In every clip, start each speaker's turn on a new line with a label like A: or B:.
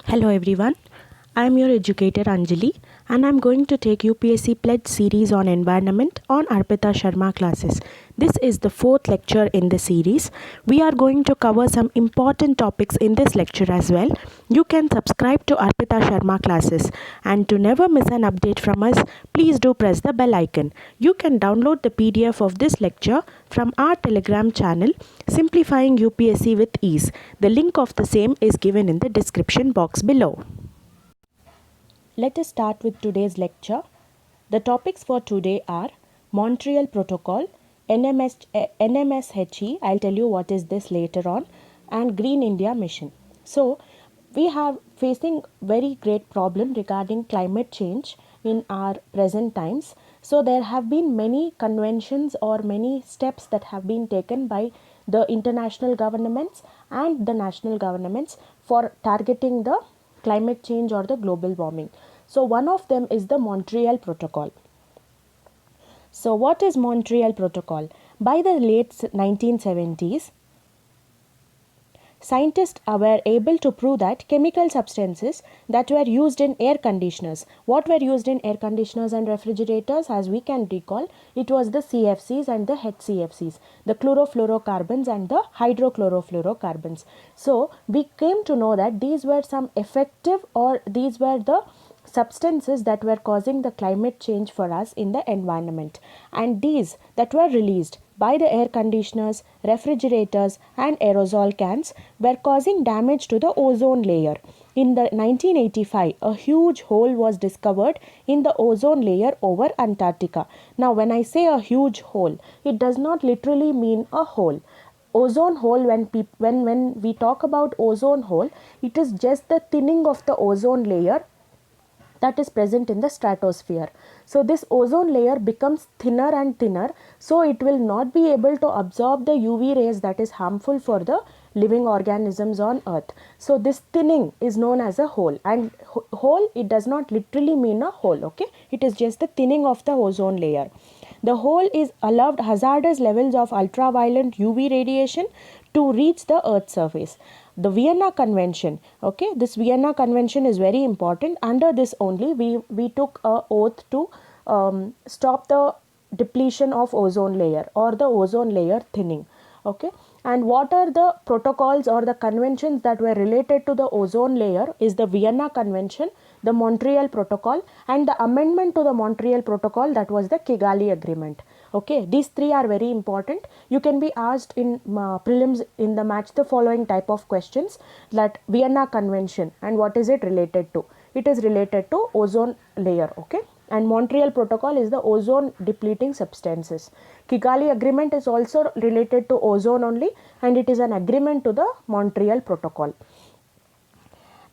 A: Hello everyone, I am your educator Anjali and I am going to take UPSC Pledge series on environment on Arpita Sharma classes. This is the fourth lecture in the series. We are going to cover some important topics in this lecture as well. You can subscribe to Arpita Sharma classes and to never miss an update from us, please do press the bell icon. You can download the PDF of this lecture from our Telegram channel Simplifying UPSC with Ease. The link of the same is given in the description box below. Let us start with today's lecture. The topics for today are Montreal Protocol, NMSHE, I'll tell you what is this later on, and Green India Mission. So, we are facing very great problem regarding climate change in our present times. So, there have been many conventions or many steps that have been taken by the international governments and the national governments for targeting the climate change or the global warming. So one of them is the Montreal Protocol. So what is Montreal Protocol? By the late 1970s, scientists were able to prove that chemical substances that were used in air conditioners, what were used in air conditioners and refrigerators, as we can recall, it was the CFCs and the HCFCs, the chlorofluorocarbons and the hydrochlorofluorocarbons. So we came to know that these were some effective, or these were the substances that were causing the climate change for us in the environment, and these that were released by the air conditioners, refrigerators and aerosol cans were causing damage to the ozone layer. In the 1985, a huge hole was discovered in the ozone layer over Antarctica. Now when I say a huge hole, it does not literally mean a hole. Ozone hole, when we talk about ozone hole, it is just the thinning of the ozone layer that is present in the stratosphere. So this ozone layer becomes thinner and thinner, so it will not be able to absorb the UV rays that is harmful for the living organisms on earth. So this thinning is known as a hole, and hole, it does not literally mean a hole, okay? It is just the thinning of the ozone layer. The hole is allowed hazardous levels of ultraviolet UV radiation to reach the earth's surface. The Vienna Convention, okay, this Vienna Convention is very important. Under this only we took a oath to stop the depletion of ozone layer or the ozone layer thinning, okay. And what are the protocols or the conventions that were related to the ozone layer is the Vienna Convention, the Montreal Protocol, and the amendment to the Montreal Protocol, that was the Kigali Agreement. Okay, these three are very important. You can be asked in prelims in the match the following type of questions, that Vienna Convention and what is it related to? It is related to ozone layer, okay, and Montreal Protocol is the ozone depleting substances. Kigali Agreement is also related to ozone only, and it is an agreement to the Montreal Protocol.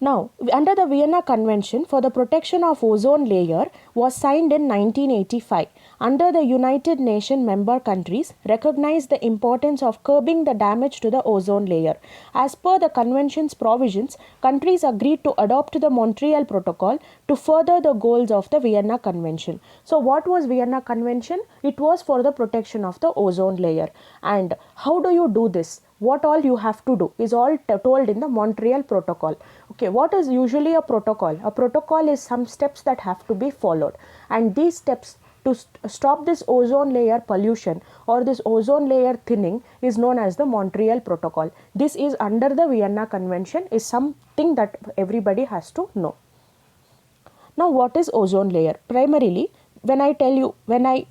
A: Now, under the Vienna Convention for the protection of ozone layer was signed in 1985. Under the United Nations member countries recognized the importance of curbing the damage to the ozone layer. As per the convention's provisions, countries agreed to adopt the Montreal Protocol to further the goals of the Vienna Convention. So what was Vienna Convention? It was for the protection of the ozone layer. And how do you do this? What all you have to do is all told in the Montreal Protocol. Okay, what is usually a protocol? A protocol is some steps that have to be followed, and these steps to stop this ozone layer pollution or this ozone layer thinning is known as the Montreal Protocol. This is under the Vienna Convention, is something that everybody has to know. Now what is ozone layer? Primarily, when I tell you, when I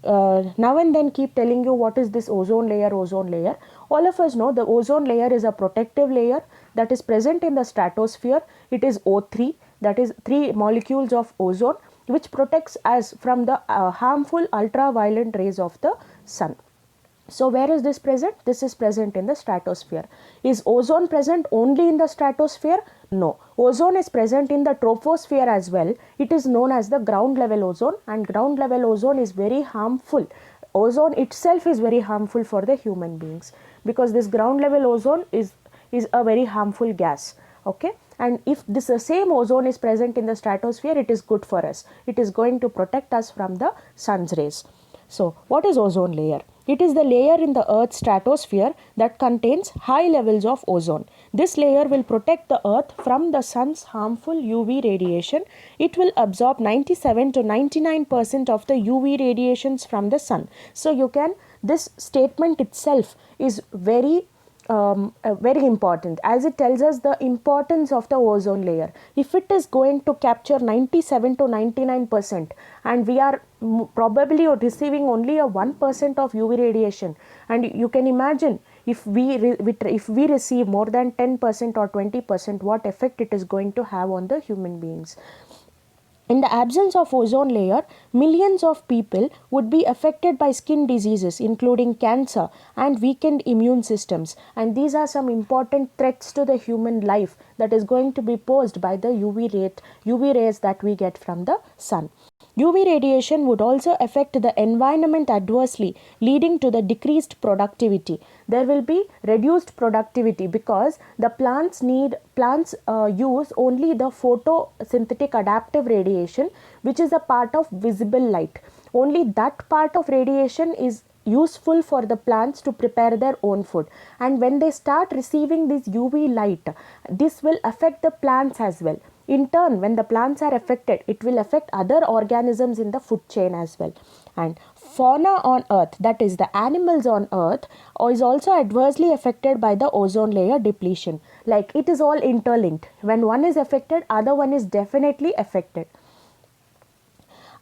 A: now and then keep telling you what is this ozone layer, all of us know the ozone layer is a protective layer that is present in the stratosphere. It is O3, that is 3 molecules of ozone, which protects us from the harmful ultraviolet rays of the sun. So where is this present? This is present in the stratosphere. Is ozone present only in the stratosphere? No. Ozone is present in the troposphere as well. It is known as the ground level ozone, and ground level ozone is very harmful. Ozone itself is very harmful for the human beings, because this ground level ozone is a very harmful gas, okay. And if this same ozone is present in the stratosphere, it is good for us. It is going to protect us from the sun's rays. So what is ozone layer? It is the layer in the Earth's stratosphere that contains high levels of ozone. This layer will protect the earth from the sun's harmful UV radiation. It will absorb 97 to 99% of the UV radiations from the sun. So you can, this statement itself is very important, as it tells us the importance of the ozone layer. If it is going to capture 97 to 99% and we are probably receiving only a 1% of UV radiation, and you can imagine if we receive more than 10% or 20%, what effect it is going to have on the human beings. In the absence of ozone layer, millions of people would be affected by skin diseases including cancer and weakened immune systems, and these are some important threats to the human life that is going to be posed by the UV rays that we get from the sun. UV radiation would also affect the environment adversely, leading to the decreased productivity. There will be reduced productivity because the plants use only the photosynthetic adaptive radiation, which is a part of visible light. Only that part of radiation is useful for the plants to prepare their own food, and when they start receiving this UV light, this will affect the plants as well. In turn, when the plants are affected, it will affect other organisms in the food chain as well. And fauna on earth, that is the animals on earth, is also adversely affected by the ozone layer depletion. Like, it is all interlinked. When one is affected, other one is definitely affected.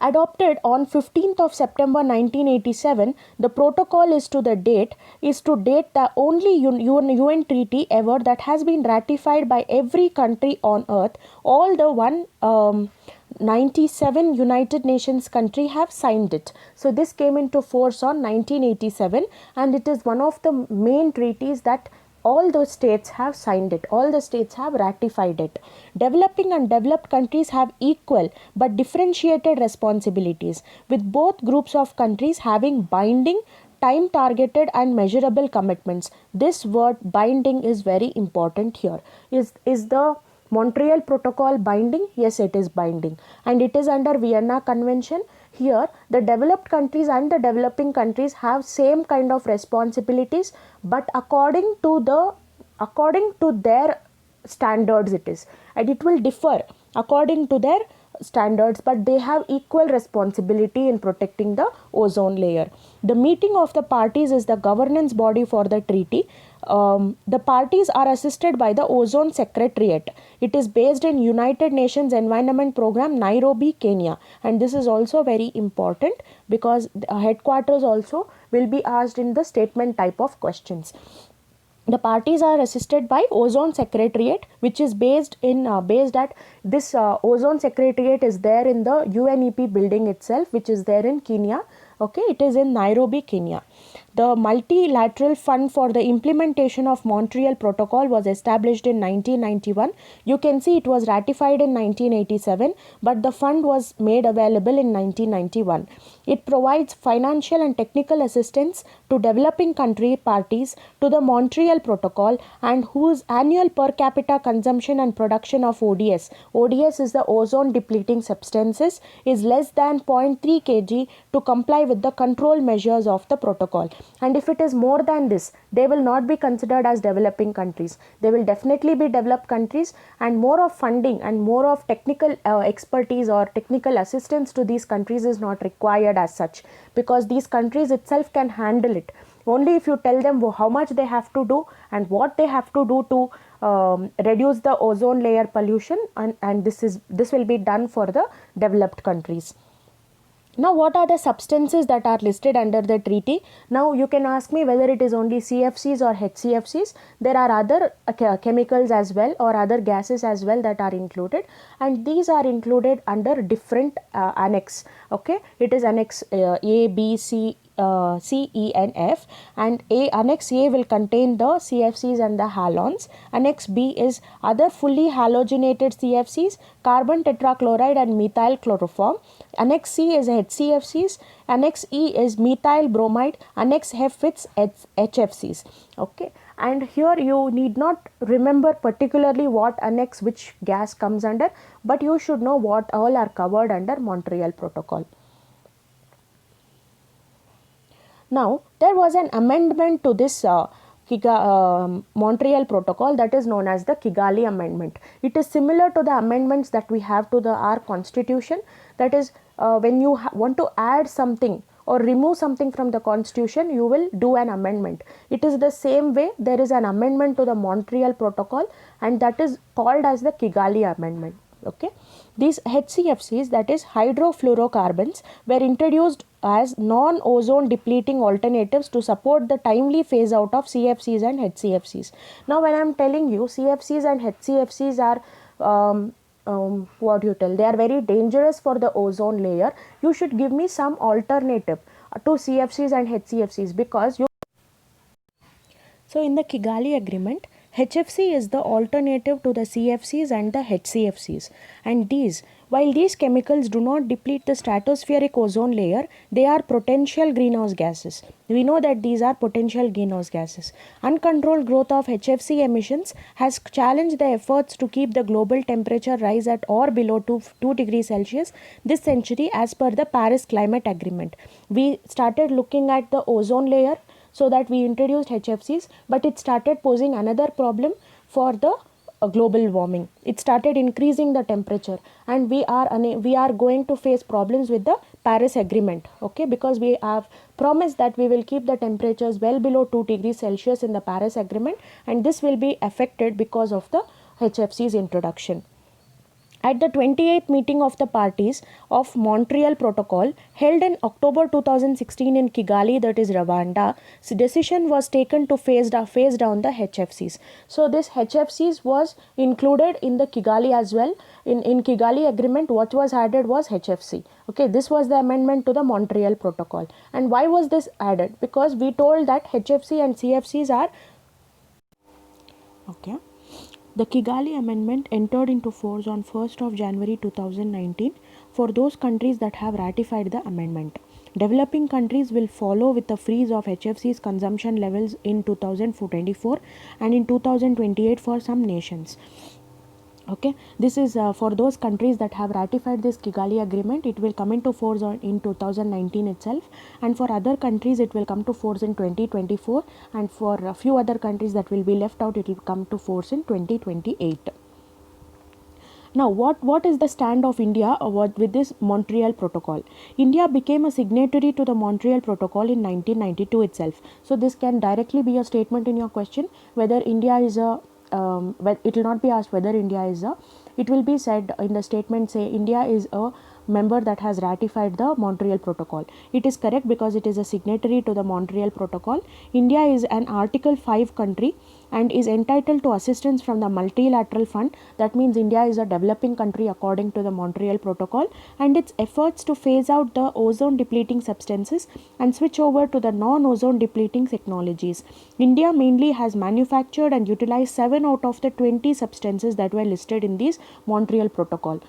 A: Adopted on 15th of September 1987, the protocol is to date the only UN treaty ever that has been ratified by every country on earth. All the 197 United Nations country have signed it. So this came into force on 1987, and it is one of the main treaties that all those states have signed it, all the states have ratified it. Developing and developed countries have equal but differentiated responsibilities, with both groups of countries having binding, time targeted and measurable commitments. This word binding is very important here. Is the Montreal Protocol binding? Yes, it is binding, and it is under Vienna Convention. Here, the developed countries and the developing countries have same kind of responsibilities, but according to their standards it is, and it will differ according to their standards, but they have equal responsibility in protecting the ozone layer. The meeting of the parties is the governance body for the treaty. The parties are assisted by the Ozone Secretariat. It is based in United Nations Environment Program, Nairobi, Kenya, and this is also very important because headquarters also will be asked in the statement type of questions. The parties are assisted by Ozone Secretariat, which is based at this Ozone Secretariat is there in the UNEP building itself, which is there in Kenya. Okay, it is in Nairobi, Kenya. The Multilateral Fund for the Implementation of Montreal Protocol was established in 1991. You can see it was ratified in 1987, but the fund was made available in 1991. It provides financial and technical assistance to developing country parties to the Montreal Protocol and whose annual per capita consumption and production of ODS is the ozone depleting substances, is less than 0.3 kg to comply with the control measures of the protocol. And if it is more than this, they will not be considered as developing countries. They will definitely be developed countries, and more of funding and more of technical expertise or technical assistance to these countries is not required as such, because these countries itself can handle it. Only if you tell them how much they have to do and what they have to do to reduce the ozone layer pollution, and this will be done for the developed countries. Now, what are the substances that are listed under the treaty? Now, you can ask me whether it is only CFCs or HCFCs. There are other chemicals as well, or other gases as well that are included, and these are included under different annex. Okay, it is annex A, B, C, E and F, and Annex A will contain the CFCs and the halogens. Annex B is other fully halogenated CFCs, carbon tetrachloride and methyl chloroform. Annex C is HCFCs. Annex E is methyl bromide. Annex F is HFCs. Okay, and here you need not remember particularly what annex which gas comes under, but you should know what all are covered under Montreal Protocol. Now, there was an amendment to this Montreal Protocol, that is known as the Kigali Amendment. It is similar to the amendments that we have to our constitution. That is, when you want to add something or remove something from the constitution, you will do an amendment. It is the same way. There is an amendment to the Montreal Protocol, and that is called as the Kigali Amendment. Okay, these HCFCs, that is hydrofluorocarbons, were introduced as non-ozone depleting alternatives to support the timely phase out of CFCs and HCFCs. Now when I am telling you CFCs and HCFCs are what you tell, they are very dangerous for the ozone layer, you should give me some alternative to CFCs and HCFCs, because you. So in the Kigali Agreement, HFC is the alternative to the CFCs and the HCFCs, and while these chemicals do not deplete the stratospheric ozone layer, they are potential greenhouse gases. We know that these are potential greenhouse gases. Uncontrolled growth of HFC emissions has challenged the efforts to keep the global temperature rise at or below 2 degrees Celsius this century as per the Paris Climate Agreement. We started looking at the ozone layer, so that we introduced HFCs, but it started posing another problem for the global warming. It started increasing the temperature, and we are going to face problems with the Paris Agreement, okay, because we have promised that we will keep the temperatures well below 2 degrees Celsius in the Paris Agreement, and this will be affected because of the HFC's introduction. At the 28th meeting of the parties of Montreal Protocol held in October 2016 in Kigali, that is Rwanda, decision was taken to phase down the HFCs. So this HFCs was included in the Kigali as well. In Kigali Agreement, what was added was HFC. Okay, this was the amendment to the Montreal Protocol. And why was this added? Because we told that HFC and CFCs are okay. The Kigali Amendment entered into force on 1st of January 2019 for those countries that have ratified the amendment. Developing countries will follow with a freeze of HFC's consumption levels in 2024 and in 2028 for some nations. Okay, this is for those countries that have ratified this Kigali Agreement. It will come into force in 2019 itself, and for other countries it will come to force in 2024, and for a few other countries that will be left out, it will come to force in 2028. Now, what is the stand of India with this Montreal Protocol? India became a signatory to the Montreal Protocol in 1992 itself. So this can directly be a statement in your question whether India is a it will not be asked whether India is a, it will be said in the statement, say India is a member that has ratified the Montreal Protocol. It is correct because it is a signatory to the Montreal Protocol. India is an Article 5 country and is entitled to assistance from the multilateral fund. That means India is a developing country according to the Montreal Protocol, and its efforts to phase out the ozone depleting substances and switch over to the non-ozone depleting technologies. India mainly has manufactured and utilized 7 out of the 20 substances that were listed in this Montreal Protocol.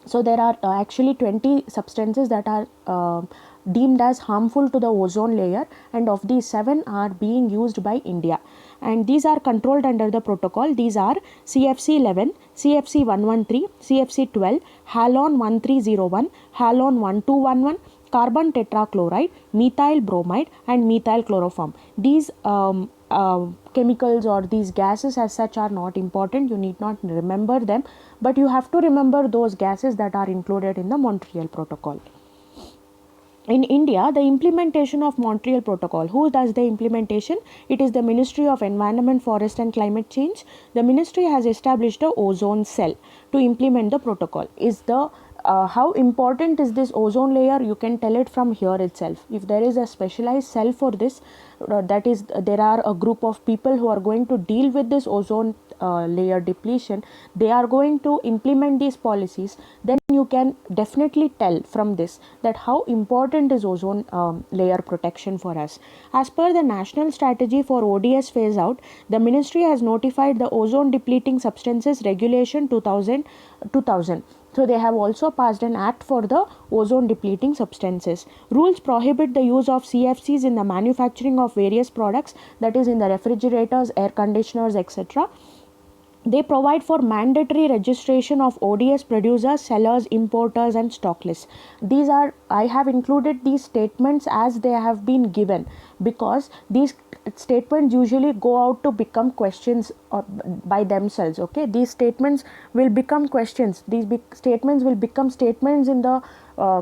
A: So there are actually 20 substances that are deemed as harmful to the ozone layer, and of these 7 are being used by India, and these are controlled under the protocol. These are CFC 11, CFC 113, CFC 12, halon 1301, halon 1211, carbon tetrachloride, methyl bromide, and methyl chloroform. These chemicals or these gases as such are not important. You need not remember them, but you have to remember those gases that are included in the Montreal Protocol. In India, the implementation of Montreal Protocol, who does the implementation? It is the Ministry of Environment, Forest and Climate Change. The ministry has established a ozone cell to implement the protocol. Is the how important is this ozone layer? You can tell it from here itself. If there is a specialized cell for this, that is, there are a group of people who are going to deal with this ozone layer depletion, they are going to implement these policies, then you can definitely tell from this that how important is ozone layer protection for us. As per the National Strategy for ODS Phase Out, the ministry has notified the Ozone Depleting Substances Regulation 2000. So they have also passed an act for the ozone depleting substances. Rules prohibit the use of CFCs in the manufacturing of various products, that is in the refrigerators, air conditioners, etc. They provide for mandatory registration of ODS producers, sellers, importers and stock lists. These are I have included these statements as they have been given, because these statements usually go out to become questions by themselves. Okay, these statements will become questions, these statements will become statements in the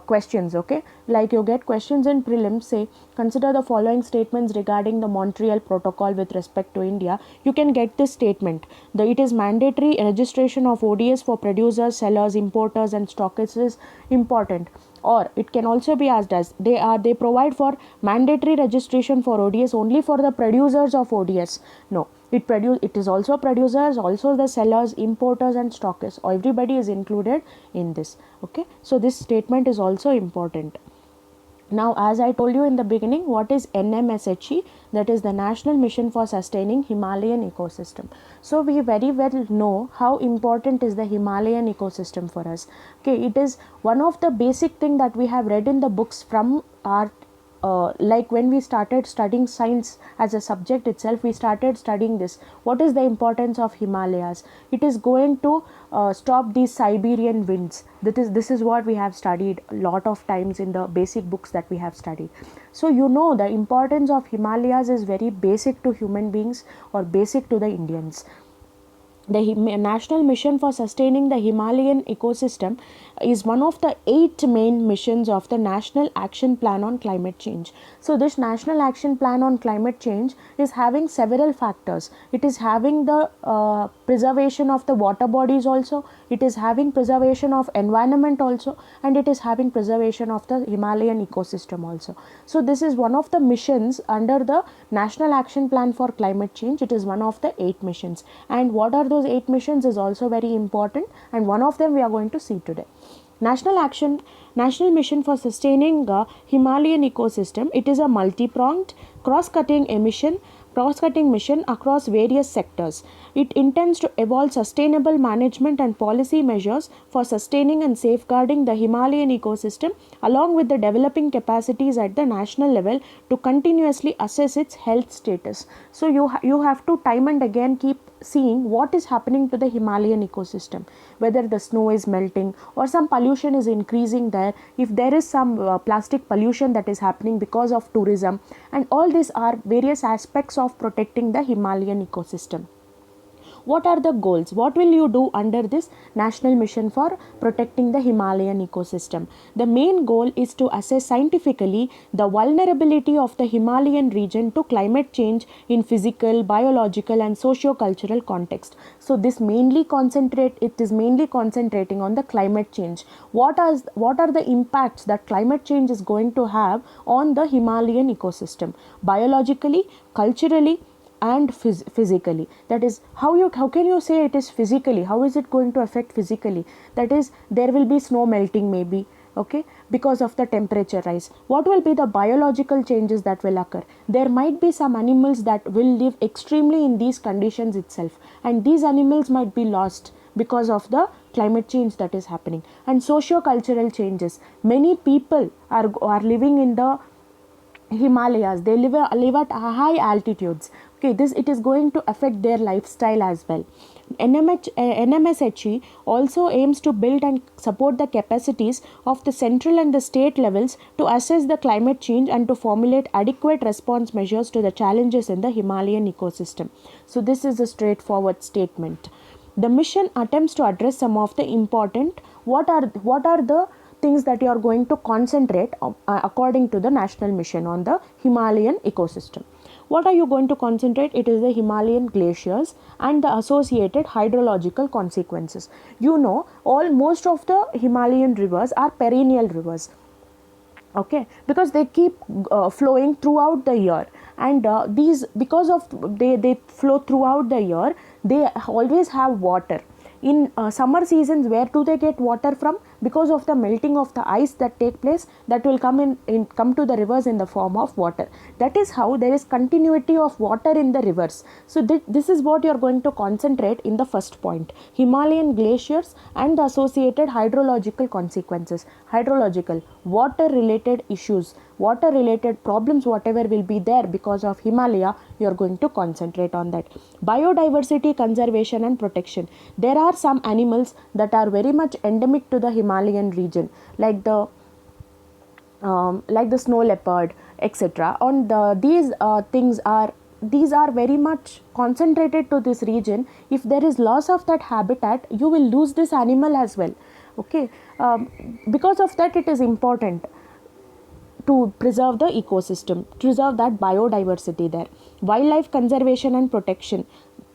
A: questions. Okay, like you get questions in prelims, say consider the following statements regarding the Montreal Protocol with respect to India. You can get this statement: it is mandatory registration of ODS for producers, sellers, importers and stockists is important. Or it can also be asked as they provide for mandatory registration for ODS only for the producers of ODS. No, it is also producers, also the sellers, importers and stockists. Everybody is included in this. Okay, so this statement is also important. Now, as I told you in the beginning, what is NMSHE? That is the National Mission for Sustaining Himalayan Ecosystem. So we very well know how important is the Himalayan ecosystem for us. Okay, it is one of the basic thing that we have read in the books from our like when we started studying science as a subject itself, we started studying this. What is the importance of Himalayas? It is going to stop these Siberian winds. This is what we have studied a lot of times in the basic books that we have studied. So you know the importance of Himalayas is very basic to human beings or basic to the Indians. The National Mission for Sustaining the Himalayan Ecosystem is one of the 8 main missions of the National Action Plan on Climate Change. So this National Action Plan on Climate Change is having several factors. It is having the preservation of the water bodies also, it is having preservation of environment also, and it is having preservation of the Himalayan ecosystem also. So this is one of the missions under the National Action Plan for Climate Change. It is one of the 8 missions. And what are those 8 missions is also very important, and one of them we are going to see today. National Mission for Sustaining Himalayan Ecosystem. It is a multi-pronged, cross-cutting mission across various sectors. It intends to evolve sustainable management and policy measures for sustaining and safeguarding the Himalayan ecosystem, along with the developing capacities at the national level to continuously assess its health status. So you have to time and again keep seeing what is happening to the Himalayan ecosystem, whether the snow is melting or some pollution is increasing there, if there is some plastic pollution that is happening because of tourism, and all these are various aspects of protecting the Himalayan ecosystem. What are the goals? What will you do under this National Mission for Protecting the Himalayan Ecosystem? The main goal is to assess scientifically the vulnerability of the Himalayan region to climate change in physical, biological and socio-cultural context. So this is mainly concentrating on the climate change. What are the impacts that climate change is going to have on the Himalayan ecosystem, biologically, culturally and physically? That is, how can you say it is physically? How is it going to affect physically? That is, there will be snow melting maybe, okay, because of the temperature rise. What will be the biological changes that will occur? There might be some animals that will live extremely in these conditions itself, and these animals might be lost because of the climate change that is happening. And socio-cultural changes. Many people are living in the Himalayas. They live at high altitudes. Okay, it is going to affect their lifestyle as well. NMSHE also aims to build and support the capacities of the central and the state levels to assess the climate change and to formulate adequate response measures to the challenges in the Himalayan ecosystem. So this is a straightforward statement. The mission attempts to address some of the important, what are the things that you are going to concentrate according to the national mission on the Himalayan ecosystem. What are you going to concentrate? It is the Himalayan glaciers and the associated hydrological consequences. You know, most of the Himalayan rivers are perennial rivers, okay, because they keep flowing throughout the year, and these, because of they flow throughout the year, they always have water. In summer seasons, where do they get water from? Because of the melting of the ice that take place, that will come to the rivers in the form of water. That is how there is continuity of water in the rivers. So this is what you are going to concentrate in the first point: Himalayan glaciers and the associated hydrological consequences. Hydrological, water related issues, water related problems, whatever will be there because of Himalaya, you are going to concentrate on that. Biodiversity conservation and protection. There are some animals that are very much endemic to the Himalayan region, like the like the snow leopard, etc. On these things are, these are very much concentrated to this region. If there is loss of that habitat, you will lose this animal as well. Okay, because of that, it is important to preserve the ecosystem, preserve that biodiversity there. Wildlife conservation and protection,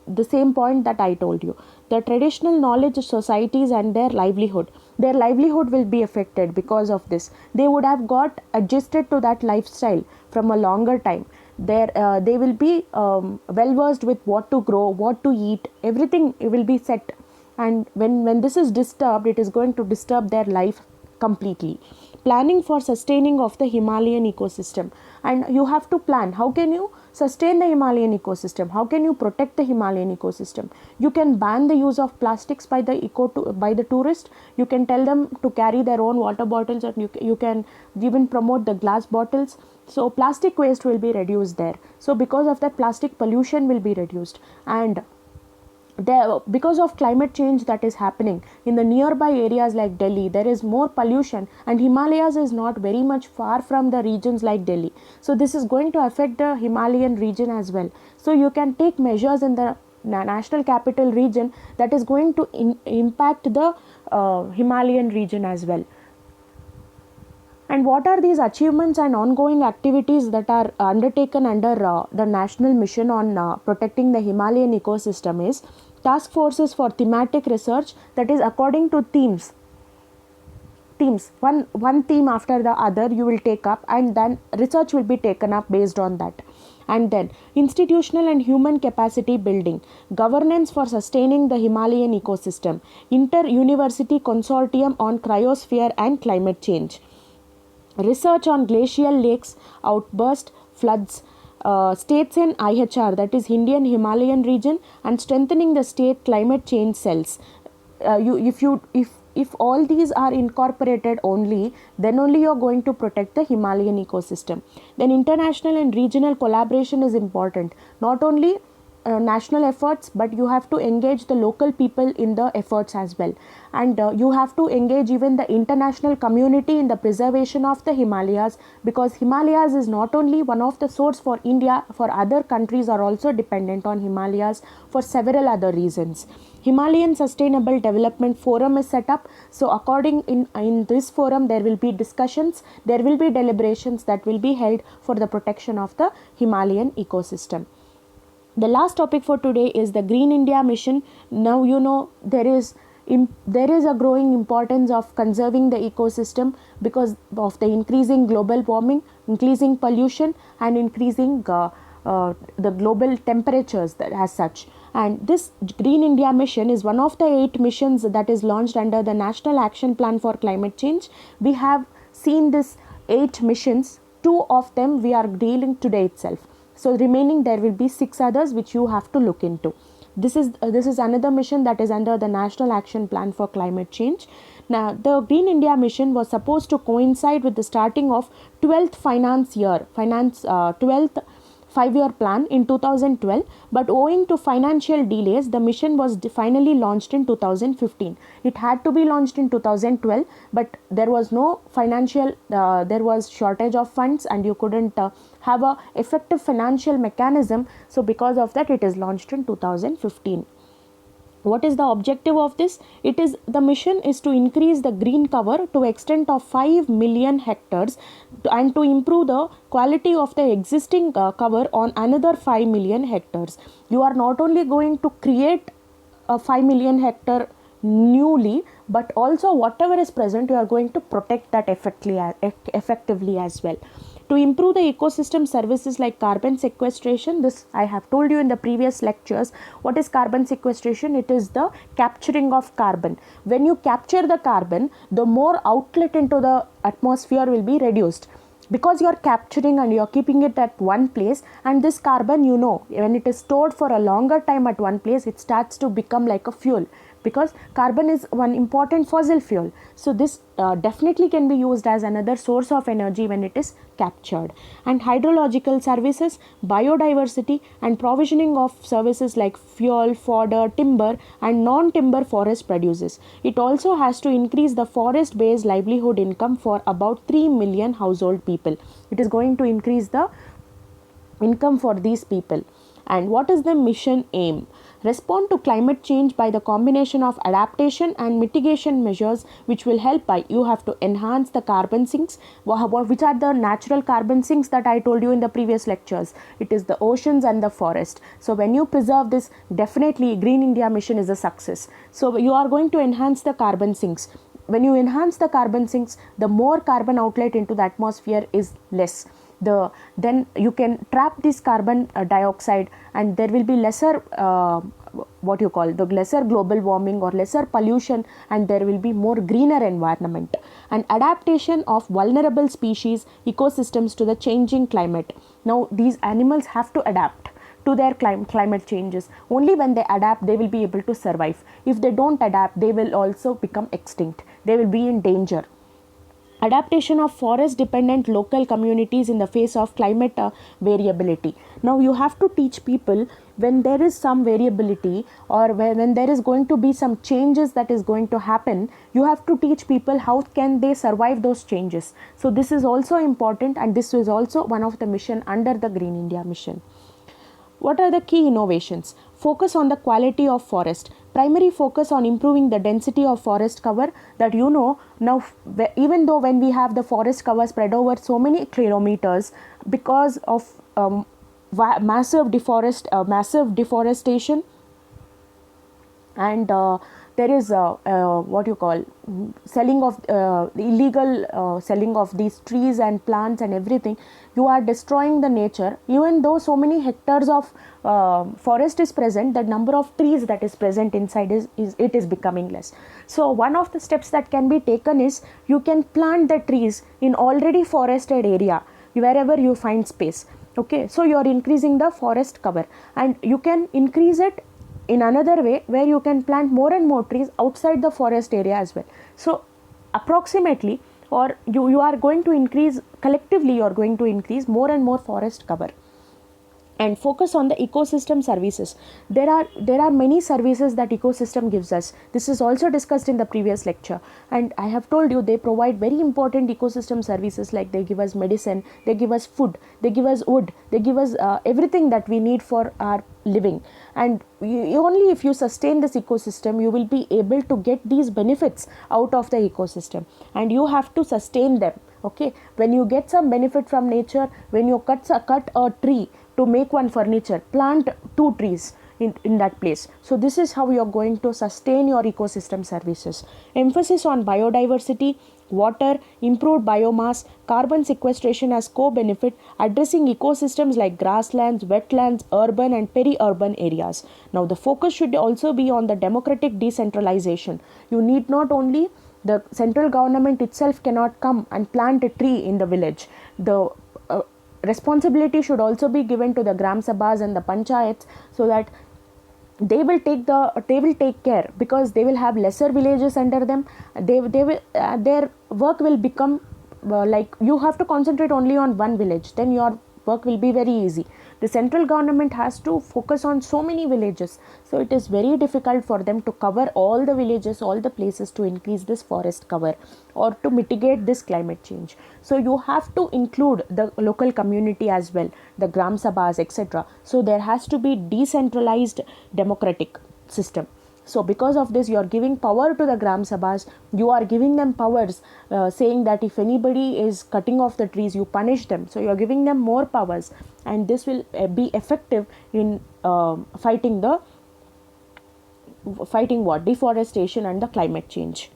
A: the same point that I told you. The traditional knowledge societies and their livelihood will be affected because of this. They would have got adjusted to that lifestyle from a longer time. They will be well versed with what to grow, what to eat, everything will be set. And when this is disturbed, it is going to disturb their life completely. Planning for sustaining of the Himalayan ecosystem, and you have to plan how can you sustain the Himalayan ecosystem, how can you protect the Himalayan ecosystem. You can ban the use of plastics by the tourist. You can tell them to carry their own water bottles, and you can even promote the glass bottles. So plastic waste will be reduced there. So because of that, plastic pollution will be reduced. And there, because of climate change that is happening in the nearby areas like Delhi, there is more pollution, and Himalayas is not very much far from the regions like Delhi. So this is going to affect the Himalayan region as well. So you can take measures in the national capital region that is going to impact the Himalayan region as well. And what are these achievements and ongoing activities that are undertaken under the national mission on protecting the Himalayan ecosystem is task forces for thematic research, that is according to themes, one theme after the other you will take up, and then research will be taken up based on that. And then institutional and human capacity building, governance for sustaining the Himalayan ecosystem, inter-university consortium on cryosphere and climate change, research on glacial lakes, outburst, floods, states in IHR, that is Indian Himalayan region, and strengthening the state climate change cells. If all these are incorporated only, then only you are going to protect the Himalayan ecosystem. Then international and regional collaboration is important. Not only national efforts, but you have to engage the local people in the efforts as well. And you have to engage even the international community in the preservation of the Himalayas, because Himalayas is not only one of the source for India, for other countries are also dependent on Himalayas for several other reasons. Himalayan Sustainable Development Forum is set up. So according in this forum, there will be discussions, there will be deliberations that will be held for the protection of the Himalayan ecosystem. The last topic for today is the Green India Mission. Now you know there is a growing importance of conserving the ecosystem because of the increasing global warming, increasing pollution, and increasing the global temperatures as such. And this Green India Mission is one of the 8 missions that is launched under the National Action Plan for Climate Change. We have seen this 8 missions, 2 of them we are dealing today itself. So remaining there will be 6 others which you have to look into. This is another mission that is under the National Action Plan for Climate Change. Now the Green India Mission was supposed to coincide with the starting of 12th 12th 5-year plan in 2012, but owing to financial delays, the mission was finally launched in 2015. It had to be launched in 2012, but there was no financial, there was shortage of funds, and you couldn't have a effective financial mechanism. So because of that, it is launched in 2015. What is the objective of this? The mission is to increase the green cover to extent of 5 million hectares and to improve the quality of the existing cover on another 5 million hectares. You are not only going to create a 5 million hectare newly, but also whatever is present, you are going to protect that effectively as well. To improve the ecosystem services like carbon sequestration, this I have told you in the previous lectures. What is carbon sequestration? It is the capturing of carbon. When you capture the carbon, the more outlet into the atmosphere will be reduced, because you are capturing and you are keeping it at one place, and this carbon, when it is stored for a longer time at one place, it starts to become like a fuel, because carbon is one important fossil fuel. So this definitely can be used as another source of energy when it is captured. And hydrological services, biodiversity, and provisioning of services like fuel, fodder, timber, and non-timber forest produces. It also has to increase the forest-based livelihood income for about 3 million household people. It is going to increase the income for these people. And what is the mission aim? Respond to climate change by the combination of adaptation and mitigation measures, which will help by you have to enhance the carbon sinks. Which are the natural carbon sinks that I told you in the previous lectures? It is the oceans and the forest. So when you preserve this, definitely Green India mission is a success. So you are going to enhance the carbon sinks. When you enhance the carbon sinks, the more carbon outlet into the atmosphere is less. Then you can trap this carbon dioxide, and there will be lesser lesser global warming or lesser pollution, and there will be more greener environment. And adaptation of vulnerable species ecosystems to the changing climate. Now these animals have to adapt to their climate changes. Only when they adapt, they will be able to survive. If they don't adapt, they will also become extinct. They will be in danger. Adaptation of forest dependent local communities in the face of climate variability. Now you have to teach people when there is some variability, or when there is going to be some changes that is going to happen, you have to teach people how can they survive those changes. So this is also important, and this is also one of the mission under the Green India mission. What are the key innovations? Focus on the quality of forest. Primary focus on improving the density of forest cover, that now even though when we have the forest cover spread over so many kilometers because of massive deforestation, and there is selling of illegal selling of these trees and plants and everything. You are destroying the nature. Even though so many hectares of forest is present, the number of trees that is present inside is becoming less. So one of the steps that can be taken is you can plant the trees in already forested area wherever you find space. Okay, so you are increasing the forest cover, and you can increase it in another way where you can plant more and more trees outside the forest area as well. So approximately, or you are going to increase collectively, you are going to increase more and more forest cover. And focus on the ecosystem services. There are many services that ecosystem gives us. This is also discussed in the previous lecture, and I have told you they provide very important ecosystem services, like they give us medicine, they give us food, they give us wood, they give us everything that we need for our living. And only if you sustain this ecosystem, you will be able to get these benefits out of the ecosystem, and you have to sustain them. Okay, when you get some benefit from nature, when you cut a tree to make one furniture, plant 2 trees in that place. So this is how you are going to sustain your ecosystem services. Emphasis on biodiversity, water, improved biomass, carbon sequestration as co-benefit, addressing ecosystems like grasslands, wetlands, urban and peri-urban areas. Now the focus should also be on the democratic decentralization. You need not only the central government itself cannot come and plant a tree in the village. The responsibility should also be given to the Gram Sabhas and the Panchayats, so that they will take care, because they will have lesser villages under them. They will their work will become like you have to concentrate only on one village, then your work will be very easy. The central government has to focus on so many villages, so it is very difficult for them to cover all the villages, all the places, to increase this forest cover or to mitigate this climate change. So you have to include the local community as well, the Gram Sabhas, etc. So there has to be decentralized democratic system. So because of this, you are giving power to the Gram Sabhas, you are giving them powers, saying that if anybody is cutting off the trees, you punish them. So you are giving them more powers, and this will be effective in fighting what? Deforestation and the climate change.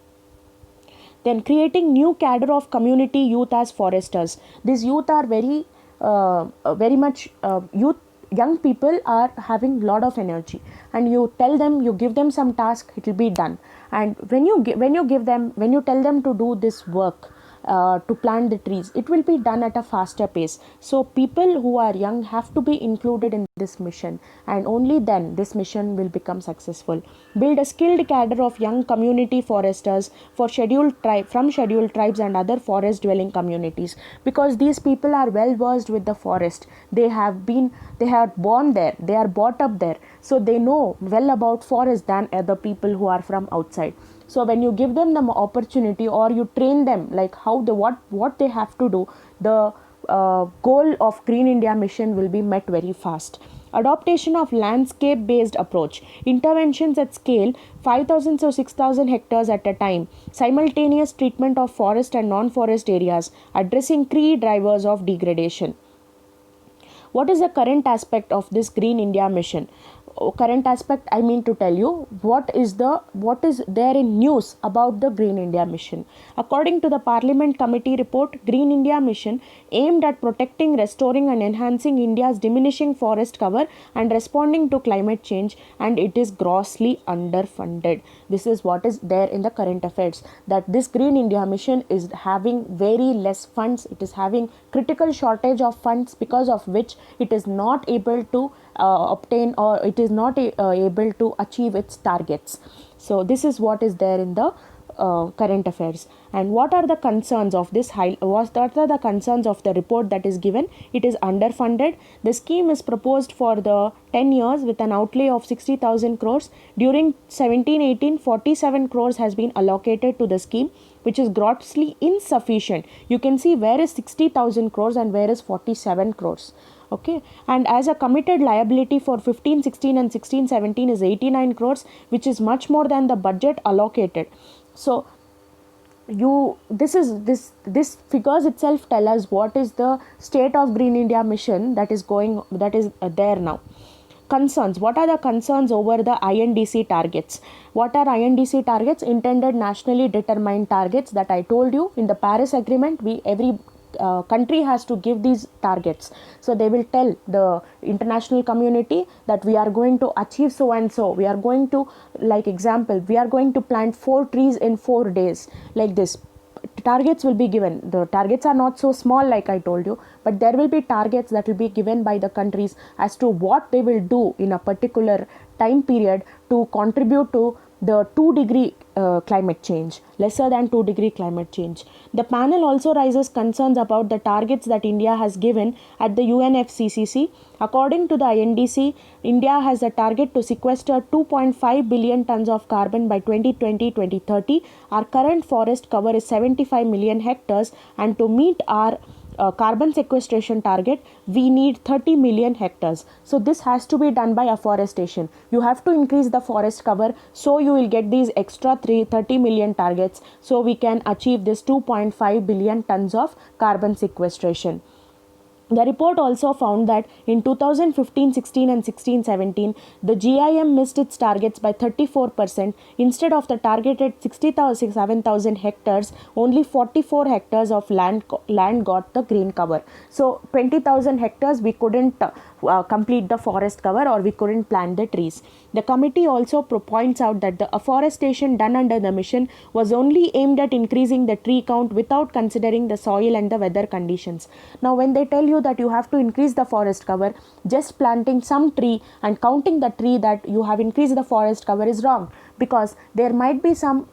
A: Then creating new cadre of community youth as foresters. These youth are very much young people are having lot of energy, and you give them some task, it will be done. And when you tell them to do this work, to plant the trees, it will be done at a faster pace. So people who are young have to be included in this mission, and only then this mission will become successful. Build a skilled cadre of young community foresters for scheduled tribes and other forest dwelling communities, because these people are well versed with the forest. They have born there, they are brought up there, so they know well about forest than other people who are from outside. So when you give them the opportunity, or you train them like how what they have to do, the goal of Green India mission will be met very fast. Adoption of landscape based approach, interventions at scale 5,000 to 6,000 hectares at a time, simultaneous treatment of forest and non-forest areas, addressing key drivers of degradation. What is the current aspect of this Green India mission? Current aspect, I mean to tell you what is there in news about the Green India mission. According to the Parliament Committee report, Green India mission aimed at protecting, restoring and enhancing India's diminishing forest cover and responding to climate change, and it is grossly underfunded. This is what is there in the current affairs, that this Green India mission is having very less funds. It is having critical shortage of funds, because of which it is not able to obtain, or it is not able to achieve its targets. So this is what is there in the current affairs. And what are the concerns of this what are the concerns of the report that is given? It is underfunded. The scheme is proposed for the 10 years with an outlay of 60,000 crores. During 17-18, 47 crores has been allocated to the scheme, which is grossly insufficient. You can see where is 60,000 crores and where is 47 crores. Okay, and as a committed liability for 15-16 and 16-17 is 89 crores, which is much more than the budget allocated. So this figures itself tell us what is the state of Green India mission that is there now. Concerns. What are the concerns over the INDC targets? What are INDC targets? Intended nationally determined targets, that I told you in the Paris Agreement. Every country has to give these targets. So they will tell the international community that we are going to achieve so and so. We are going to, like example, we are going to plant 4 trees in 4 days, like this. Targets will be given. The targets are not so small, like I told you, but there will be targets that will be given by the countries as to what they will do in a particular time period to contribute to the 2-degree climate change, lesser than 2-degree climate change. The panel also raises concerns about the targets that India has given at the UNFCCC. According to the INDC, India has a target to sequester 2.5 billion tons of carbon by 2020-2030. Our current forest cover is 75 million hectares, and to meet our carbon sequestration target, we need 30 million hectares. So this has to be done by afforestation. You have to increase the forest cover, so you will get these extra 30 million targets, so we can achieve this 2.5 billion tons of carbon sequestration. The report also found that in 2015-16 and 16-17, the GIM missed its targets by 34%. Instead of the targeted 67,000 hectares, only 44 hectares of land got the green cover. So 20,000 hectares we couldn't complete the forest cover, or we couldn't plant the trees. The committee also points out that the afforestation done under the mission was only aimed at increasing the tree count without considering the soil and the weather conditions. Now when they tell you that you have to increase the forest cover, just planting some tree and counting the tree that you have increased the forest cover is wrong, because there might be some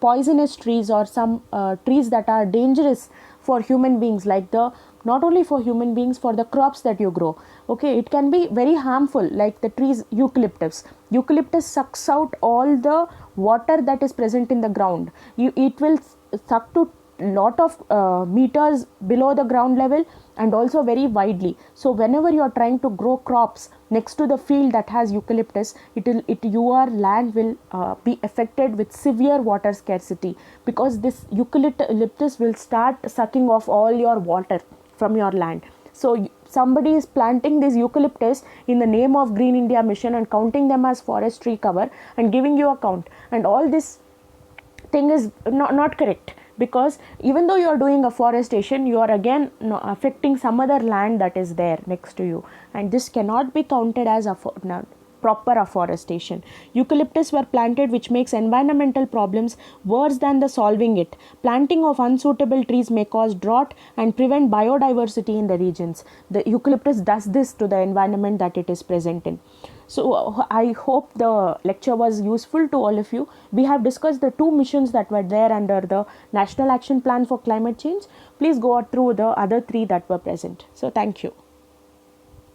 A: poisonous trees, or some trees that are dangerous for human beings, like not only for human beings, for the crops that you grow. Okay, it can be very harmful, like the trees eucalyptus. Eucalyptus sucks out all the water that is present in the ground. It will suck to lot of meters below the ground level, and also very widely. So whenever you are trying to grow crops next to the field that has eucalyptus, your land will be affected with severe water scarcity, because this eucalyptus will start sucking off all your water from your land. So somebody is planting this eucalyptus in the name of Green India mission and counting them as forest tree cover and giving you a count, and all this thing is not correct, because even though you are doing afforestation, you are again affecting some other land that is there next to you, and this cannot be counted as proper afforestation. Eucalyptus were planted, which makes environmental problems worse than the solving it. Planting of unsuitable trees may cause drought and prevent biodiversity in the regions. The eucalyptus does this to the environment that it is present in. So I hope the lecture was useful to all of you. We have discussed the 2 missions that were there under the National Action Plan for Climate Change. Please go through the other 3 that were present. So thank you.